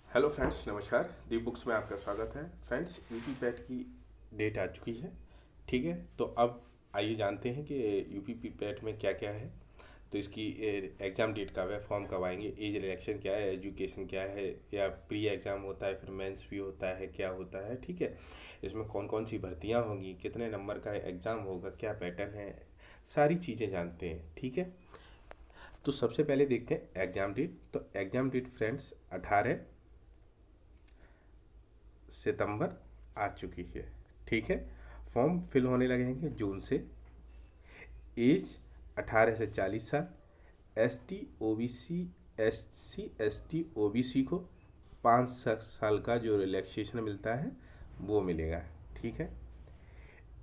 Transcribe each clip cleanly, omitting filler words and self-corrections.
Hello friends, नमस्कार। दीप books में आपका स्वागत है। फ्रेंड्स, यूपी पैट की डेट आ चुकी है। ठीक है, तो अब आइए जानते हैं कि यूपी पैट में क्या क्या है। तो इसकी एग्ज़ाम डेट कब है, फॉर्म कब आएंगे, एज रिलैक्शन क्या है, एजुकेशन क्या है, या प्री एग्ज़ाम होता है, फिर मेंस भी होता है, क्या होता है। ठीक है, इसमें कौन कौन सी भर्तियां होंगी, कितने नंबर का एग्ज़ाम होगा, क्या पैटर्न है, सारी चीज़ें जानते हैं। ठीक है, तो सबसे पहले देखते हैं एग्ज़ाम डेट। तो एग्ज़ाम डेट फ्रेंड्स 18 सितंबर आ चुकी है। ठीक है, फॉर्म फिल होने लगेंगे जून से। एज 18 से 40 साल। S T O B C, S C S T O B C को 5 साल का जो रिलैक्सेशन मिलता है वो मिलेगा। ठीक है,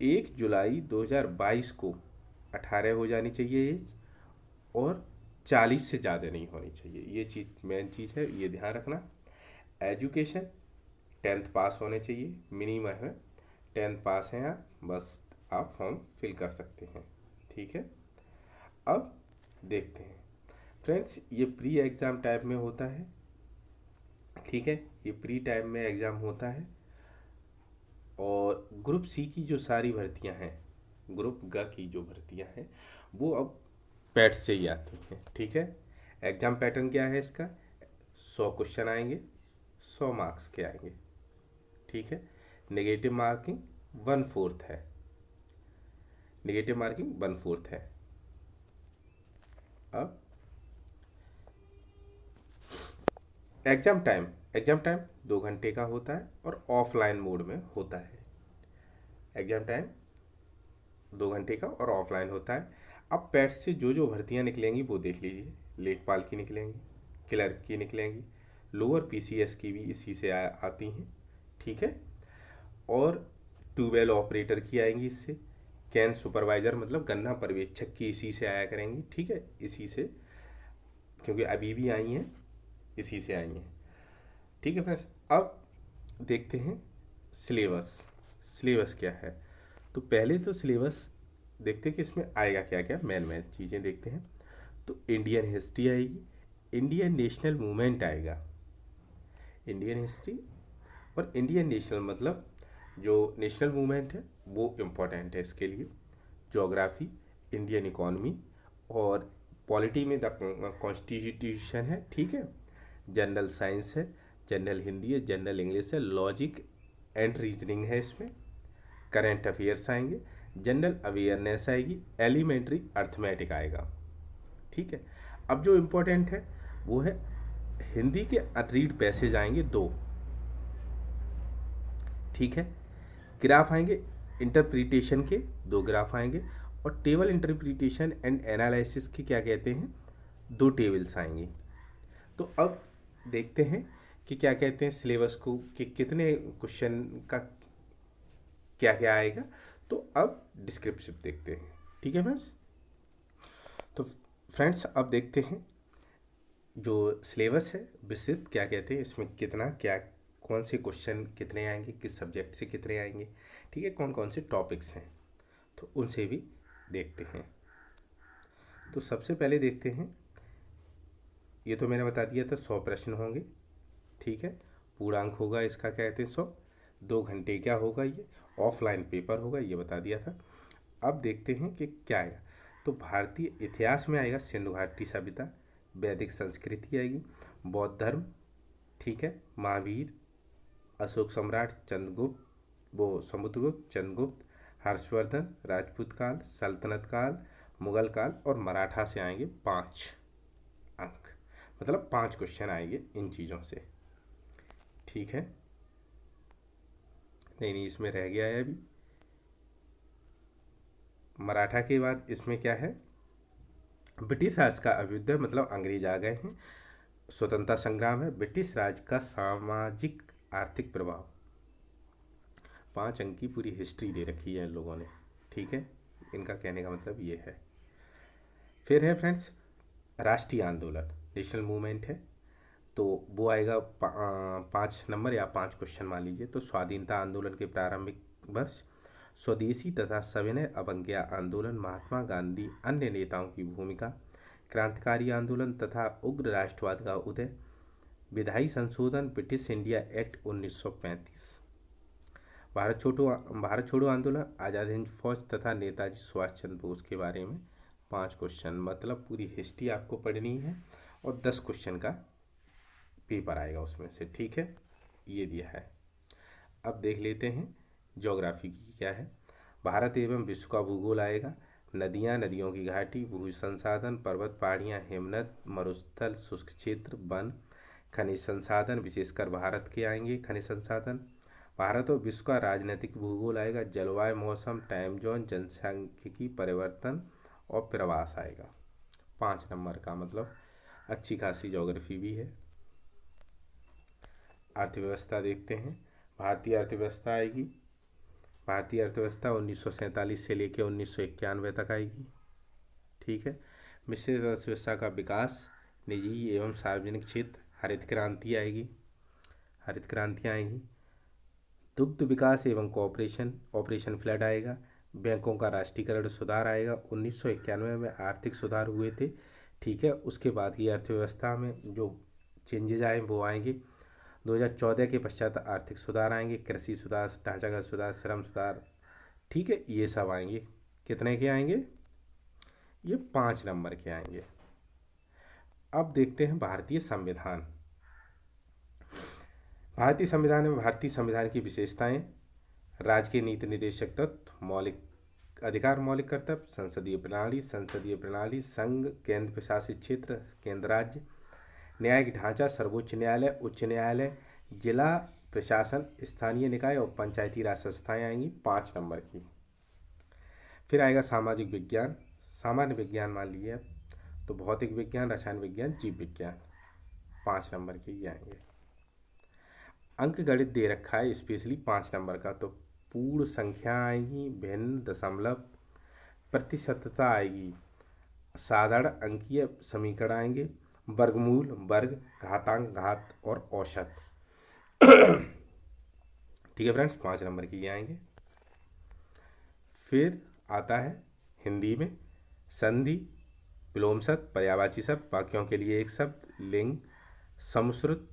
1 जुलाई 2022 को 18 हो जानी चाहिए एज, और 40 से ज़्यादा नहीं होनी चाहिए। ये चीज़ मेन चीज़ है, ये ध्यान रखना। एजुकेशन 10th पास होने चाहिए, मिनिमम है 10th पास हैं आप, बस आप फॉर्म फिल कर सकते हैं। ठीक है, अब देखते हैं फ्रेंड्स, ये प्री एग्ज़ाम टाइप में होता है। ठीक है, ये प्री टाइप में एग्ज़ाम होता है। और ग्रुप सी की जो सारी भर्तियां हैं, ग्रुप ग की जो भर्तियां हैं, वो अब पैट से ही आती हैं। ठीक है, एग्ज़ाम पैटर्न क्या है इसका, 100 क्वेश्चन आएंगे, 100 मार्क्स के आएंगे। ठीक है, नेगेटिव मार्किंग 1/4 है। नेगेटिव मार्किंग 1/4 है। अब एग्जाम टाइम 2 घंटे का होता है और ऑफलाइन मोड में होता है। एग्जाम टाइम 2 घंटे का और ऑफलाइन होता है। अब पैट से जो जो भर्तियां निकलेंगी वो देख लीजिए। लेखपाल की निकलेंगी, क्लर्क की निकलेंगी, लोअर पीसीएस की भी इसी से आती हैं। ठीक है, और ट्यूबवेल ऑपरेटर की आएंगी इससे। कैन सुपरवाइजर मतलब गन्ना पर्यवेक्षक की इसी से आया करेंगी। ठीक है, इसी से, क्योंकि अभी भी आई हैं, इसी से आई हैं। ठीक है फ्रेंड्स, अब देखते हैं सिलेबस। सिलेबस क्या है, तो पहले तो सिलेबस देखते हैं कि इसमें आएगा क्या क्या। मेन मेन चीज़ें देखते हैं। तो इंडियन हिस्ट्री आएगी, इंडियन नेशनल मूवमेंट आएगा। इंडियन हिस्ट्री और इंडियन नेशनल मतलब जो नेशनल मूवमेंट है वो इम्पोर्टेंट है इसके लिए। जोग्राफी, इंडियन इकॉनमी, और पॉलिटी में द कॉन्स्टिट्यूशन है। ठीक है, जनरल साइंस है, जनरल हिंदी है, जनरल इंग्लिश है, लॉजिक एंड रीजनिंग है इसमें। करंट अफेयर्स आएंगे, जनरल अवेयरनेस आएगी, एलिमेंट्री अर्थमेटिक आएगा। ठीक है, अब जो इम्पोर्टेंट है वो है हिंदी के अनरीड पैसेज आएंगे 2। ठीक है, ग्राफ आएंगे, इंटरप्रिटेशन के 2 ग्राफ आएंगे, और टेबल इंटरप्रिटेशन एंड एनालिसिस के क्या कहते हैं, 2 टेबल्स आएंगी। तो अब देखते हैं कि क्या कहते हैं सिलेबस को, कि कितने क्वेश्चन का क्या क्या आएगा। तो अब डिस्क्रिप्टिव देखते हैं। ठीक है फ्रेंड्स, तो फ्रेंड्स अब देखते हैं जो सिलेबस है विस्तृत, क्या कहते हैं इसमें कितना क्या, कौन से क्वेश्चन कितने आएंगे, किस सब्जेक्ट से कितने आएंगे। ठीक है, कौन कौन से टॉपिक्स हैं, तो उनसे भी देखते हैं। तो सबसे पहले देखते हैं, ये तो मैंने बता दिया था 100 प्रश्न होंगे। ठीक है, पूर्णांक होगा इसका क्या कहते हैं 100। 2 घंटे क्या होगा, ये ऑफलाइन पेपर होगा, ये बता दिया था। अब देखते हैं कि क्या आएगा। तो भारतीय इतिहास में आएगा सिंधु घाटी सभ्यता, वैदिक संस्कृति आएगी, बौद्ध धर्म, ठीक है, महावीर, अशोक सम्राट, चंद्रगुप्त, वो समुद्रगुप्त, चंद्रगुप्त, हर्षवर्धन, राजपूत काल, सल्तनत काल, मुगल काल, और मराठा से आएंगे 5 अंक, मतलब 5 क्वेश्चन आएंगे इन चीज़ों से। ठीक है, नहीं नहीं इसमें रह गया है अभी। मराठा के बाद इसमें क्या है, ब्रिटिश राज का अभ्युदय मतलब अंग्रेज आ गए हैं, स्वतंत्रता संग्राम है, ब्रिटिश राज का सामाजिक आर्थिक प्रभाव। 5 अंक की पूरी हिस्ट्री दे रखी है इन लोगों ने। ठीक है, इनका कहने का मतलब ये है। फिर है फ्रेंड्स राष्ट्रीय आंदोलन, नेशनल मूवमेंट है, तो वो आएगा 5 नंबर या 5 क्वेश्चन मान लीजिए। तो स्वाधीनता आंदोलन के प्रारंभिक वर्ष, स्वदेशी तथा सविनय अवज्ञा आंदोलन, महात्मा गांधी अन्य नेताओं की भूमिका, क्रांतिकारी आंदोलन तथा उग्र राष्ट्रवाद का उदय, विधायी संशोधन ब्रिटिश इंडिया एक्ट 1935। भारत छोड़ो आंदोलन, आज़ाद हिंद फौज तथा नेताजी सुभाष चंद्र बोस के बारे में 5 क्वेश्चन, मतलब पूरी हिस्ट्री आपको पढ़नी है और 10 क्वेश्चन का पेपर आएगा उसमें से, ठीक है। ये दिया है। अब देख लेते हैं ज्योग्राफी की क्या है। भारत एवं विश्व का भूगोल आएगा। नदियाँ, नदियों की घाटी, भू संसाधन, पर्वत, पहाड़ियाँ, हिमनद, मरुस्थल, शुष्क क्षेत्र, वन, खनिज संसाधन, विशेषकर भारत के आएंगे खनिज संसाधन। भारत और विश्व का राजनीतिक भूगोल आएगा। जलवायु, मौसम, टाइम जोन, जनसांख्यिकी परिवर्तन और प्रवास आएगा 5 नंबर का, मतलब अच्छी खासी ज्योग्राफी भी है। अर्थव्यवस्था देखते हैं। भारतीय अर्थव्यवस्था आएगी। भारतीय अर्थव्यवस्था 1947 से लेकर 1991 तक आएगी, ठीक है। मिश्रित अर्थव्यवस्था का विकास, निजी एवं सार्वजनिक क्षेत्र, हरित क्रांति आएगी, हरित क्रांति आएगी। दुग्ध विकास एवं कॉपरेशन, ऑपरेशन फ्लड आएगा। बैंकों का राष्ट्रीयकरण, सुधार आएगा। 1991 में आर्थिक सुधार हुए थे, ठीक है। उसके बाद की अर्थव्यवस्था में जो चेंजेज आए वो आएंगे। 2014 के पश्चात आर्थिक सुधार आएंगे, कृषि सुधार, ढांचागत सुधार, श्रम सुधार, ठीक है, ये सब आएंगे। कितने के आएंगे? ये 5 नंबर के आएंगे। अब देखते हैं भारतीय संविधान। भारतीय संविधान में भारतीय संविधान की विशेषताएं, राज्य के नीति निर्देशक तत्व, मौलिक अधिकार, मौलिक कर्तव्य, संसदीय प्रणाली, संघ, केंद्र प्रशासित क्षेत्र, केंद्र राज्य, न्यायिक ढांचा, सर्वोच्च न्यायालय, उच्च न्यायालय, जिला प्रशासन, स्थानीय निकाय और पंचायती राज संस्थाएं आएंगी 5 नंबर की। फिर आएगा सामाजिक विज्ञान, सामान्य विज्ञान मान लीजिए, तो भौतिक विज्ञान, रसायन विज्ञान, जीव विज्ञान 5 नंबर के ये आएंगे। अंक गणित दे रखा है स्पेशली 5 नंबर का, तो पूर्ण संख्या आएगी, भिन्न, दशमलव, प्रतिशतता आएगी, साधारण अंकीय समीकरण आएंगे, वर्गमूल, वर्ग, घातांक, घात और औसत, ठीक है फ्रेंड्स, 5 नंबर के ये आएंगे। फिर आता है हिंदी में संधि, विलोम शब्द, पर्यायवाची शब्द, वाक्यों के लिए एक शब्द, लिंग, समुश्रुत,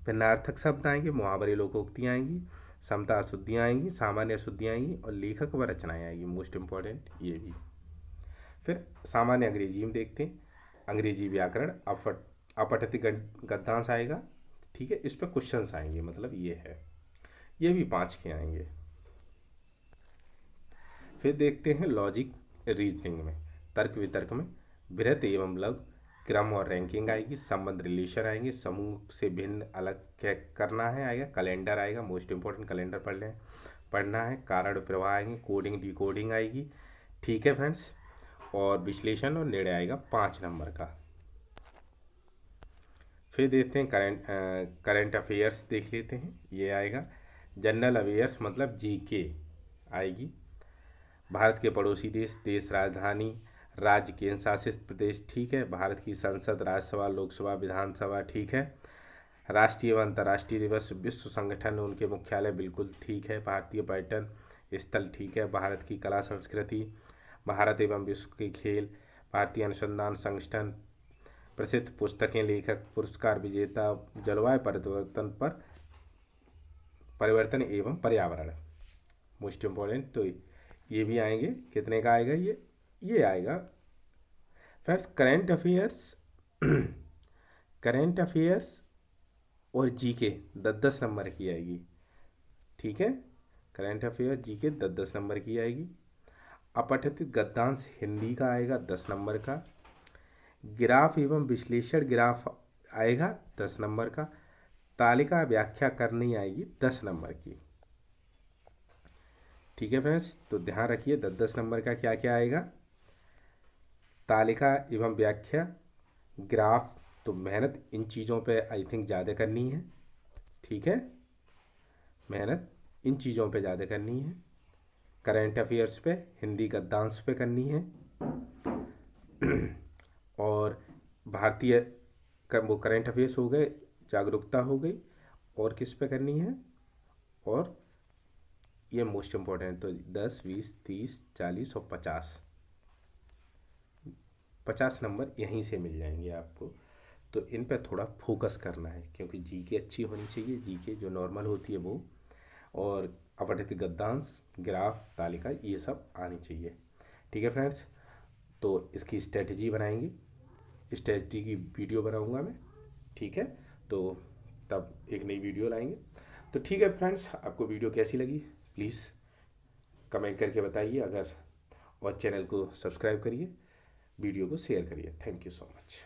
भिन्नार्थक शब्द आएंगे, मुहावरे, लोकोक्तियाँ आएंगी, समता अशुद्धियाँ आएंगी, सामान्य अशुद्धियाँ आएंगी और लेखक व रचनाएँ आएंगी, मोस्ट इंपॉर्टेंट ये भी। फिर सामान्य अंग्रेजी में देखते हैं। अंग्रेजी व्याकरण, अपठित गद्यांश आएगा, ठीक है, इस पर क्वेश्चंस आएंगे, मतलब ये है, ये भी 5 के आएंगे। फिर देखते हैं लॉजिक रीजनिंग में, तर्क वितर्क में बृहत एवं लघु, क्रम और रैंकिंग आएगी, संबंध रिलेशन आएंगे, समूह से भिन्न अलग क्या करना है आएगा, कैलेंडर आएगा, मोस्ट इंपॉर्टेंट कैलेंडर पढ़ना है, कारण प्रवाह आएंगे, कोडिंग डिकोडिंग आएगी, ठीक है फ्रेंड्स, और विश्लेषण और निर्णय आएगा 5 नंबर का। फिर देखते हैं करंट अफेयर्स देख लेते हैं, ये आएगा जनरल अफेयर्स, मतलब जीके आएगी। भारत के पड़ोसी देश, देश राजधानी, राज्य, केंद्र शासित प्रदेश, ठीक है। भारत की संसद, राज्यसभा, लोकसभा, विधानसभा, ठीक है। राष्ट्रीय व अंतर्राष्ट्रीय दिवस, विश्व संगठन, उनके मुख्यालय, बिल्कुल ठीक है। भारतीय पर्यटन स्थल, ठीक है। भारत की कला संस्कृति, भारत एवं विश्व के खेल, भारतीय अनुसंधान संगठन, प्रसिद्ध पुस्तकें, लेखक, पुरस्कार विजेता, जलवायु परिवर्तन एवं पर्यावरण, मोस्ट इम्पोर्टेंट, तो ये भी आएंगे। कितने का आएगा ये आएगा फ्रेंड्स करंट अफेयर्स और जीके 10-10 नंबर की आएगी, ठीक है। करंट अफेयर्स जीके 10-10 नंबर की आएगी। अपठित गद्यांश हिंदी का आएगा 10 नंबर का। ग्राफ एवं विश्लेषण ग्राफ आएगा 10 नंबर का। तालिका व्याख्या करनी आएगी 10 नंबर की, ठीक है फ्रेंड्स, तो ध्यान रखिए 10-10 नंबर का क्या क्या आएगा। तालिका एवं व्याख्या, ग्राफ, तो मेहनत इन चीज़ों पे आई थिंक ज़्यादा करनी है, ठीक है, मेहनत इन चीज़ों पे ज़्यादा करनी है। करंट अफेयर्स पे, हिंदी गद्यांश पे करनी है, और भारतीय वो करंट अफेयर्स हो गए, जागरूकता हो गई, और किस पे करनी है, और ये मोस्ट इम्पोर्टेंट, तो 10, 20, 30, 40 और 50 नंबर यहीं से मिल जाएंगे आपको। तो इन पे थोड़ा फोकस करना है, क्योंकि जीके अच्छी होनी चाहिए, जीके जो नॉर्मल होती है वो, और अपठित गद्यांश, ग्राफ, तालिका, ये सब आनी चाहिए। ठीक है फ्रेंड्स, तो इसकी स्ट्रेटजी बनाएंगे, स्ट्रेटजी की वीडियो बनाऊंगा मैं। ठीक है, तो तब एक नई वीडियो लाएंगे। तो ठीक है फ्रेंड्स, आपको वीडियो कैसी लगी प्लीज़ कमेंट करके बताइए, अगर और चैनल को सब्सक्राइब करिए, वीडियो को शेयर करिए। Thank you so much.